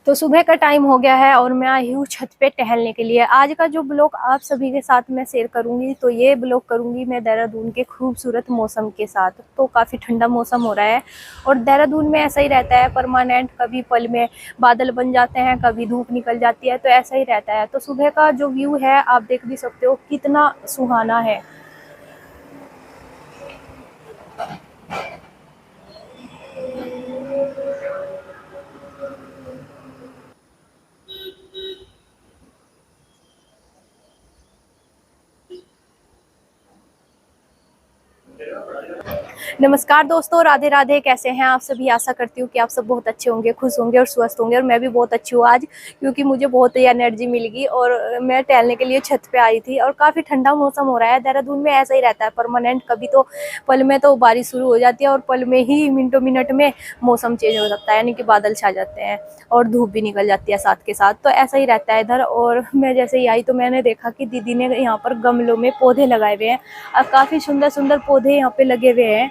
तो सुबह का टाइम हो गया है और मैं आई हूँ छत पे टहलने के लिए। आज का जो ब्लॉग आप सभी के साथ मैं शेयर करूंगी, तो ये ब्लॉग करूंगी मैं देहरादून के खूबसूरत मौसम के साथ। तो काफ़ी ठंडा मौसम हो रहा है और देहरादून में ऐसा ही रहता है परमानेंट, कभी पल में बादल बन जाते हैं, कभी धूप निकल जाती है, तो ऐसा ही रहता है। तो सुबह का जो व्यू है आप देख भी सकते हो कितना सुहाना है। नमस्कार दोस्तों, राधे राधे। कैसे हैं आप सभी? आशा करती हूँ कि आप सब बहुत अच्छे होंगे, खुश होंगे और स्वस्थ होंगे। और मैं भी बहुत अच्छी हूँ आज, क्योंकि मुझे बहुत ही एनर्जी मिलेगी और मैं टहलने के लिए छत पे आई थी। और काफ़ी ठंडा मौसम हो रहा है। देहरादून में ऐसा ही रहता है परमानेंट, कभी तो पल में तो बारिश शुरू हो जाती है और पल में ही मिनटों मिनट में मौसम चेंज हो जाता है, यानी कि बादल छा जाते हैं और धूप भी निकल जाती है साथ के साथ। तो ऐसा ही रहता है इधर। और मैं जैसे ही आई तो मैंने देखा कि दीदी ने यहाँ पर गमलों में पौधे लगाए हुए हैं और काफ़ी सुंदर सुंदर पौधे यहाँ पे लगे हुए हैं।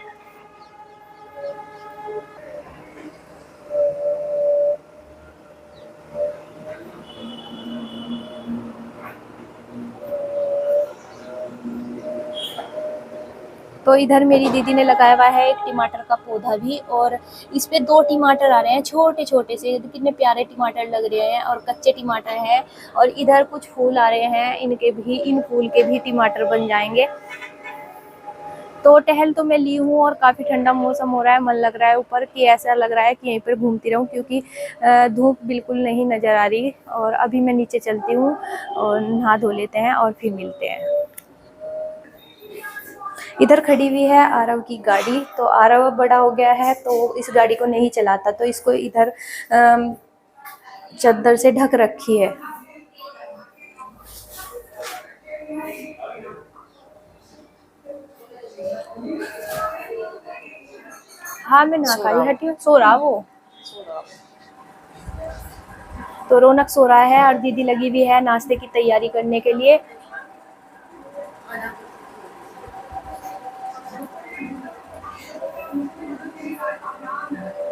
तो इधर मेरी दीदी ने लगाया हुआ है एक टमाटर का पौधा भी, और इस पे 2 टमाटर आ रहे हैं छोटे छोटे से। कितने प्यारे टमाटर लग रहे हैं और कच्चे टमाटर हैं। और इधर कुछ फूल आ रहे हैं, इनके भी, इन फूल के भी टमाटर बन जाएंगे। तो टहल तो मैं ली हूँ और काफ़ी ठंडा मौसम हो रहा है। मन लग रहा है ऊपर कि ऐसा लग रहा है कि यहीं पर घूमती रहूँ, क्योंकि धूप बिल्कुल नहीं नज़र आ रही। और अभी मैं नीचे चलती हूँ और नहा धो लेते हैं और फिर मिलते हैं। इधर खड़ी हुई है आरव की गाड़ी। तो आरव बड़ा हो गया है तो इस गाड़ी को नहीं चलाता, तो इसको इधर चद्दर से ढक रखी है। हाँ, मैं नहा ही हटी हूँ। सो रहा वो। तो रौनक सो रहा है और दीदी लगी हुई है नाश्ते की तैयारी करने के लिए।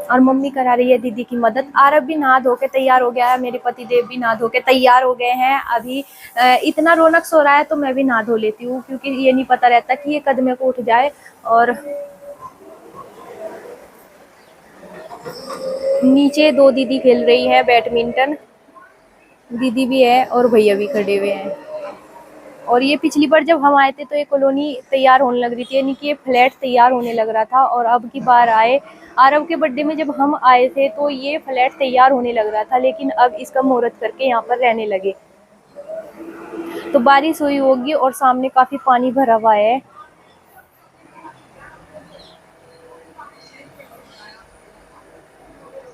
और मम्मी करा रही है दीदी की मदद। आरब भी नहा धो के तैयार हो गया है, मेरे पति देव भी नहा धो के तैयार हो गए हैं। अभी इतना रौनक सो रहा है तो मैं भी नहा धो लेती हूँ, क्योंकि ये नहीं पता रहता कि ये कद में को उठ जाए। और नीचे 2 दीदी खेल रही है बैडमिंटन। दीदी भी है और भैया भी खड़े हुए हैं। और ये पिछली बार जब हम आए थे तो ये कॉलोनी तैयार होने लग रही थी, यानी कि ये फ्लैट तैयार होने लग रहा था। और अब की बार आए, आरव के बर्थडे में जब हम आए थे तो ये फ्लैट तैयार होने लग रहा था, लेकिन अब इसका मुहूर्त करके यहाँ पर रहने लगे। तो बारिश हुई होगी और सामने काफी पानी भरा हुआ है।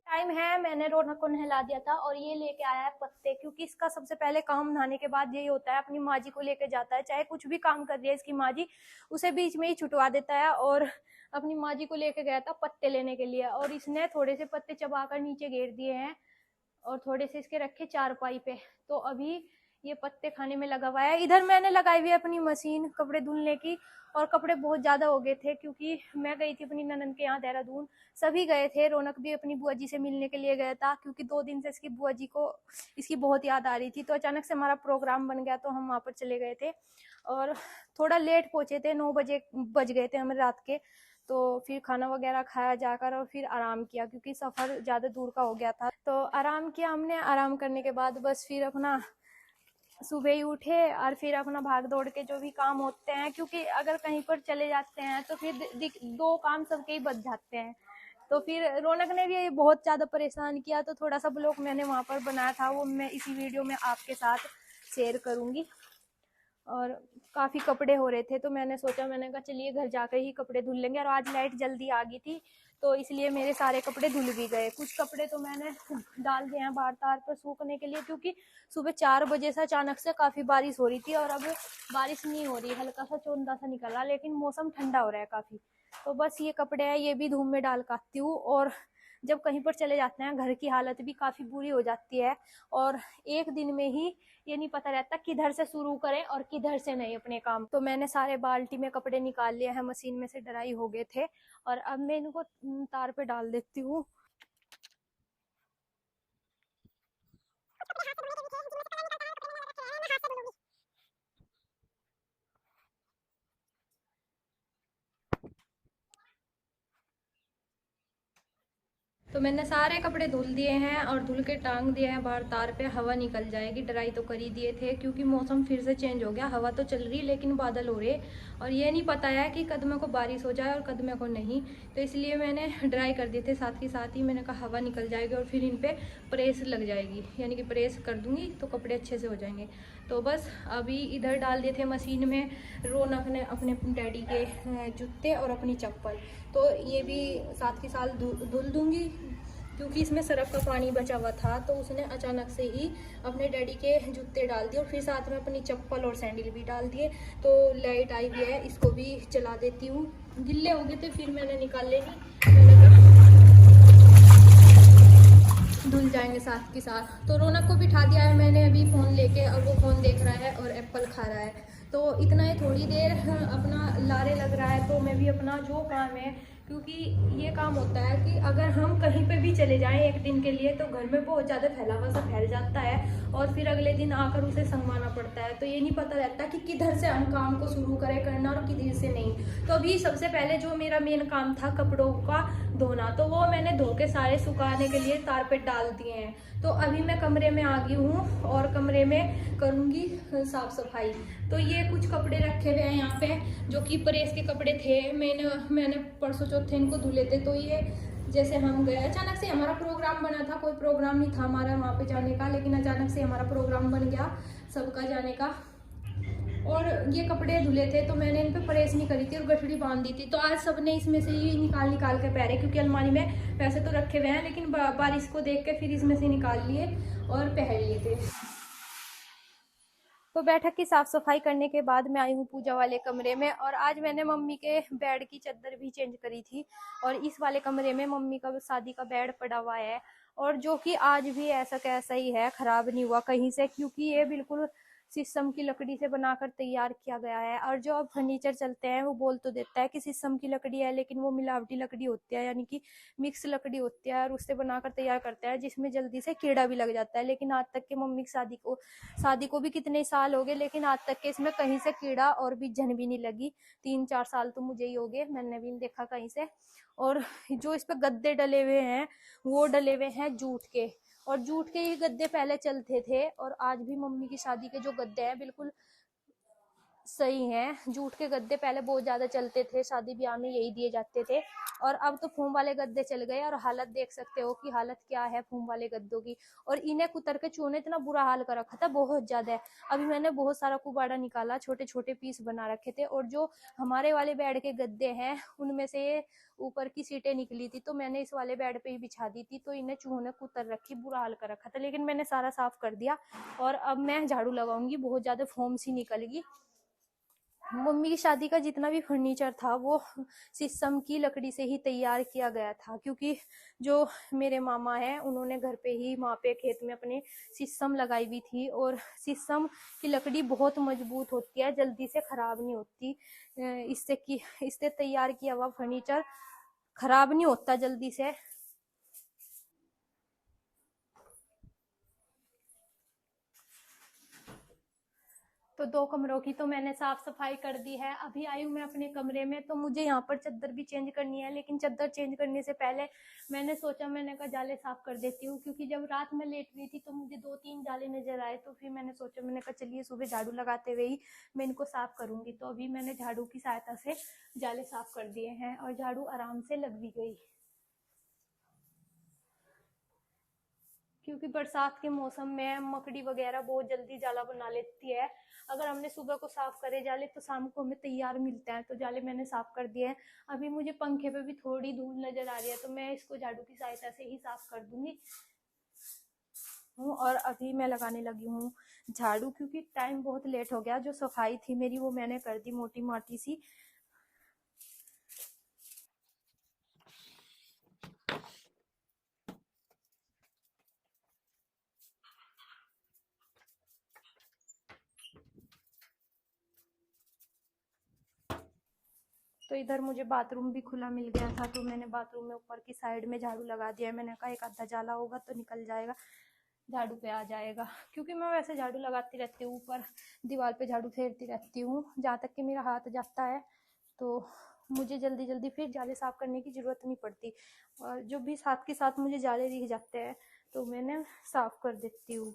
टाइम है, मैंने रौनक को नहला दिया था और ये लेके आया है पत्ते, क्योंकि इसका सबसे पहले काम नहाने के बाद यही होता है। अपनी माँ जी को लेके जाता है, चाहे कुछ भी काम कर रही है इसकी माँ जी, उसे बीच में ही छुटवा देता है। और अपनी माँ जी को लेके गया था पत्ते लेने के लिए, और इसने थोड़े से पत्ते चबाकर नीचे घेर दिए हैं और थोड़े से इसके रखे चारपाई पे। तो अभी ये पत्ते खाने में लगा हुआ है। इधर मैंने लगाई हुई है अपनी मशीन कपड़े धुलने की, और कपड़े बहुत ज्यादा हो गए थे, क्योंकि मैं गई थी अपनी ननद के यहाँ देहरादून। सभी गए थे, रौनक भी अपनी बुआ जी से मिलने के लिए गया था, क्योंकि 2 दिन से इसकी बुआ जी को इसकी बहुत याद आ रही थी। तो अचानक से हमारा प्रोग्राम बन गया तो हम वहां पर चले गए थे। और थोड़ा लेट पहुंचे थे, 9 बजे बज गए थे हमें रात के। तो फिर खाना वगैरह खाया जाकर और फिर आराम किया, क्योंकि सफर ज्यादा दूर का हो गया था। तो आराम किया हमने। आराम करने के बाद बस फिर अपना सुबह ही उठे और फिर अपना भाग दौड़ के जो भी काम होते हैं, क्योंकि अगर कहीं पर चले जाते हैं तो फिर 2 काम सबके ही बच जाते हैं। तो फिर रौनक ने भी बहुत ज्यादा परेशान किया, तो थोड़ा सा ब्लॉग मैंने वहां पर बनाया था, वो मैं इसी वीडियो में आपके साथ शेयर करूंगी। और काफी कपड़े हो रहे थे तो मैंने सोचा, मैंने कहा चलिए घर जाकर ही कपड़े धुल लेंगे। और आज लाइट जल्दी आ गई थी तो इसलिए मेरे सारे कपड़े धुल भी गए। कुछ कपड़े तो मैंने डाल दिए हैं बाहर तार पर सूखने के लिए, क्योंकि सुबह 4 बजे से अचानक से काफी बारिश हो रही थी और अब बारिश नहीं हो रही, हल्का सा चौंधा सा निकल रहा, लेकिन मौसम ठंडा हो रहा है काफी। तो बस ये कपड़े हैं, ये भी धूप में डाल कर आती हूँ। और जब कहीं पर चले जाते हैं घर की हालत भी काफी बुरी हो जाती है, और एक दिन में ही ये नहीं पता रहता किधर से शुरू करें और किधर से नहीं अपने काम। तो मैंने सारे बाल्टी में कपड़े निकाल लिए हैं, मशीन में से ड्राई हो गए थे, और अब मैं इनको तार पे डाल देती हूँ। तो मैंने सारे कपड़े धुल दिए हैं और धुल के टांग दिए हैं बाहर तार पे, हवा निकल जाएगी। ड्राई तो कर ही दिए थे क्योंकि मौसम फिर से चेंज हो गया, हवा तो चल रही लेकिन बादल हो रहे और ये नहीं पता है कि कद में को बारिश हो जाए और कद में को नहीं, तो इसलिए मैंने ड्राई कर दिए थे साथ ही साथ ही। मैंने कहा हवा निकल जाएगी और फिर इन पर प्रेस लग जाएगी, यानी कि प्रेस कर दूँगी तो कपड़े अच्छे से हो जाएंगे। तो बस अभी इधर डाल दिए थे मशीन में रौनक ने अपने डैडी के जूते और अपनी चप्पल, तो ये भी साथ के साथ धुल दूँगी क्योंकि इसमें सरफ का पानी बचा हुआ था। तो उसने अचानक से ही अपने डैडी के जूते डाल दिए और फिर साथ में अपनी चप्पल और सैंडल भी डाल दिए। तो लाइट आई भी है, इसको भी चला देती हूँ। गिल्ले हो गए थे फिर मैंने निकाल लेनी, मैंने कहा धुल जाएंगे साथ के साथ। तो रौनक को बिठा दिया है मैंने अभी फ़ोन लेके, और वो फ़ोन देख रहा है और एप्पल खा रहा है। तो इतना ही थोड़ी देर अपना लारे लग रहा है, तो मैं भी अपना जो काम है, क्योंकि ये काम होता है कि अगर हम कहीं पे भी चले जाएं एक दिन के लिए तो घर में बहुत ज़्यादा फैलावा सा फैल जाता है और फिर अगले दिन आकर उसे संगवाना पड़ता है। तो ये नहीं पता रहता कि किधर से हम काम को शुरू करें करना और किधर से नहीं। तो अभी सबसे पहले जो मेरा मेन काम था कपड़ों का धोना, तो वो मैंने धो के सारे सुखाने के लिए तार पे डाल दिए हैं। तो अभी मैं कमरे में आ गई हूँ और कमरे में करूँगी साफ सफाई। तो ये कुछ कपड़े रखे हुए हैं यहाँ पे जो कि प्रेस के कपड़े थे, मैंने परसों चौथे इनको धुले थे। तो ये जैसे हम गए, अचानक से हमारा प्रोग्राम बना था, कोई प्रोग्राम नहीं था हमारा वहाँ पे जाने का, लेकिन अचानक से हमारा प्रोग्राम बन गया सबका जाने का। और ये कपड़े धुले थे तो मैंने इन पे प्रेस नहीं करी थी और गठड़ी बांध दी थी। तो आज सबने इसमें से ही निकाल के पहने, क्योंकि अलमारी में पैसे तो रखे हुए हैं लेकिन बारिश को देख के फिर इसमें से निकाल लिए और पहन लिए थे। तो बैठक की साफ सफाई करने के बाद मैं आई हूँ पूजा वाले कमरे में, और आज मैंने मम्मी के बेड की चादर भी चेंज करी थी। और इस वाले कमरे में मम्मी का शादी का बेड पड़ा हुआ है, और जो कि आज भी ऐसा कैसा ही है, खराब नहीं हुआ कहीं से, क्योंकि ये बिल्कुल शीशम की लकड़ी से बनाकर तैयार किया गया है। और जो अब फर्नीचर चलते हैं वो बोल तो देता है कि शीशम की लकड़ी है, लेकिन वो मिलावटी लकड़ी होती है, यानी कि मिक्स लकड़ी होती है, और उससे बनाकर तैयार करते हैं जिसमें जल्दी से कीड़ा भी लग जाता है। लेकिन आज तक के मम्मी की शादी को भी कितने साल हो गए, लेकिन आज तक के इसमें कहीं से कीड़ा और भी जन भी नहीं लगी। 3-4 साल तो मुझे ही हो गए, मैंने भी नहीं देखा कहीं से। और जो इस पे गद्दे डले हुए हैं वो डले हुए हैं जूट के, और जूट के ही गद्दे पहले चलते थे। और आज भी मम्मी की शादी के जो गद्दे हैं बिल्कुल सही हैं। जूट के गद्दे पहले बहुत ज्यादा चलते थे, शादी ब्याह में यही दिए जाते थे। और अब तो फोम वाले गद्दे चल गए, और हालत देख सकते हो कि हालत क्या है फोम वाले गद्दों की। और इन्हें कुतर के चूने इतना बुरा हाल कर रखा था, बहुत ज्यादा। अभी मैंने बहुत सारा कुबाड़ा निकाला, छोटे छोटे पीस बना रखे थे। और जो हमारे वाले बेड के गद्दे हैं उनमें से ऊपर की सीटें निकली थी, तो मैंने इस वाले बेड पे ही बिछा दी थी। तो इन्हें चूहों ने कुतर रखी, बुरा हाल कर रखा था, लेकिन मैंने सारा साफ कर दिया। और अब मैं झाड़ू लगाऊंगी, बहुत ज्यादा फोम सी निकल गई। मम्मी की शादी का जितना भी फर्नीचर था वो शीशम की लकड़ी से ही तैयार किया गया था, क्योंकि जो मेरे मामा हैं उन्होंने घर पे ही वहाँ पे खेत में अपने शीशम लगाई हुई थी। और शीशम की लकड़ी बहुत मजबूत होती है, जल्दी से खराब नहीं होती। इससे तैयार किया हुआ फर्नीचर खराब नहीं होता जल्दी से। तो 2 कमरों की तो मैंने साफ सफाई कर दी है। अभी आई हूँ मैं अपने कमरे में, तो मुझे यहाँ पर चादर भी चेंज करनी है, लेकिन चादर चेंज करने से पहले मैंने सोचा, मैंने कहा जाले साफ कर देती हूँ, क्योंकि जब रात में लेट रही थी तो मुझे 2-3 जाले नजर आए। तो फिर मैंने सोचा, मैंने कहा चलिए सुबह झाड़ू लगाते हुए ही मैं इनको साफ करूंगी। तो अभी मैंने झाड़ू की सहायता से जाले साफ कर दिए हैं और झाड़ू आराम से लग भी गई, क्योंकि बरसात के मौसम में मकड़ी वगैरह बहुत जल्दी जाला बना लेती है। अगर हमने सुबह को साफ करे जाले तो शाम को हमें तैयार मिलता है। तो जाले मैंने साफ कर दिए हैं। अभी मुझे पंखे पे भी थोड़ी धूल नजर आ रही है, तो मैं इसको झाड़ू की सहायता से ही साफ कर दूंगी और अभी मैं लगाने लगी हूँ झाड़ू, क्योंकि टाइम बहुत लेट हो गया। जो सफाई थी मेरी वो मैंने कर दी मोटी माटी सी। तो इधर मुझे बाथरूम भी खुला मिल गया था, तो मैंने बाथरूम में ऊपर की साइड में झाड़ू लगा दिया। मैंने कहा एक आधा जाला होगा तो निकल जाएगा, झाड़ू पे आ जाएगा, क्योंकि मैं वैसे झाड़ू लगाती रहती हूँ, ऊपर दीवार पे झाड़ू फेरती रहती हूँ जहाँ तक कि मेरा हाथ जाता है। तो मुझे जल्दी जल्दी फिर जाले साफ करने की ज़रूरत नहीं पड़ती। और जो भी साथ के साथ मुझे जाले दिख जाते हैं तो मैंने साफ कर देती हूँ।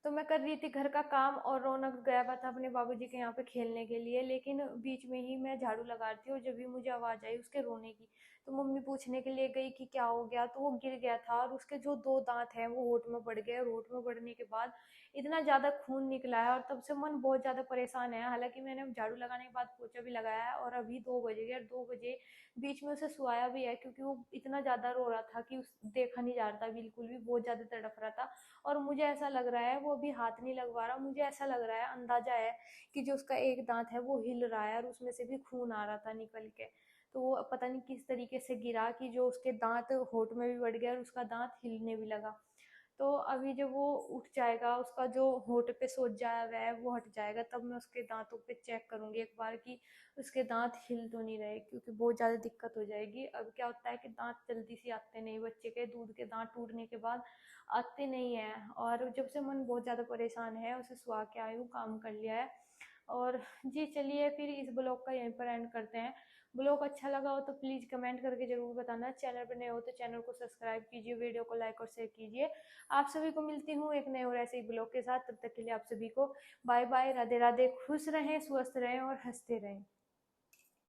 तो मैं कर रही थी घर का काम और रौनक गया हुआ था अपने बाबूजी के यहाँ पे खेलने के लिए, लेकिन बीच में ही मैं झाड़ू लगा रही थी और जब भी मुझे आवाज़ आई उसके रोने की, तो मम्मी पूछने के लिए गई कि क्या हो गया, तो वो गिर गया था और उसके जो 2 दाँत हैं वो होंठ में बढ़ गए और होंठ में बढ़ने के बाद इतना ज़्यादा खून निकला है और तब से मन बहुत ज़्यादा परेशान है। हालाँकि मैंने झाड़ू लगाने के बाद पोछा भी लगाया है और अभी 2 बज गए और 2 बजे बीच में उसे सुलाया भी है, क्योंकि वो इतना ज़्यादा रो रहा था कि उस देखा नहीं जा रहा था बिल्कुल भी, बहुत ज़्यादा तड़प रहा था। और मुझे ऐसा लग रहा है वो अभी हाथ नहीं लगवा रहा, मुझे ऐसा लग रहा है, अंदाजा है कि जो उसका एक दांत है वो हिल रहा है और उसमें से भी खून आ रहा था निकल के। तो वो पता नहीं किस तरीके से गिरा कि जो उसके दांत होंठ में भी बढ़ गया और उसका दांत हिलने भी लगा। तो अभी जब वो उठ जाएगा, उसका जो होंठ पे सोजा हुआ है वो हट जाएगा, तब मैं उसके दांतों पे चेक करूंगी एक बार कि उसके दांत हिल तो नहीं रहे, क्योंकि बहुत ज़्यादा दिक्कत हो जाएगी। अब क्या होता है कि दांत जल्दी से आते नहीं, बच्चे के दूध के दांत टूटने के बाद आते नहीं है। और जब से मन बहुत ज़्यादा परेशान है, उसे सुला के आई हूँ, काम कर लिया है। और जी चलिए फिर इस ब्लॉग का यहीं पर एंड करते हैं। ब्लॉग अच्छा लगा हो तो प्लीज़ कमेंट करके ज़रूर बताना। चैनल पर नए हो तो चैनल को सब्सक्राइब कीजिए, वीडियो को लाइक और शेयर कीजिए। आप सभी को मिलती हूँ एक नए और ऐसे ही ब्लॉग के साथ। तब तक के लिए आप सभी को बाय बाय, राधे राधे, खुश रहें, स्वस्थ रहें और हंसते रहें।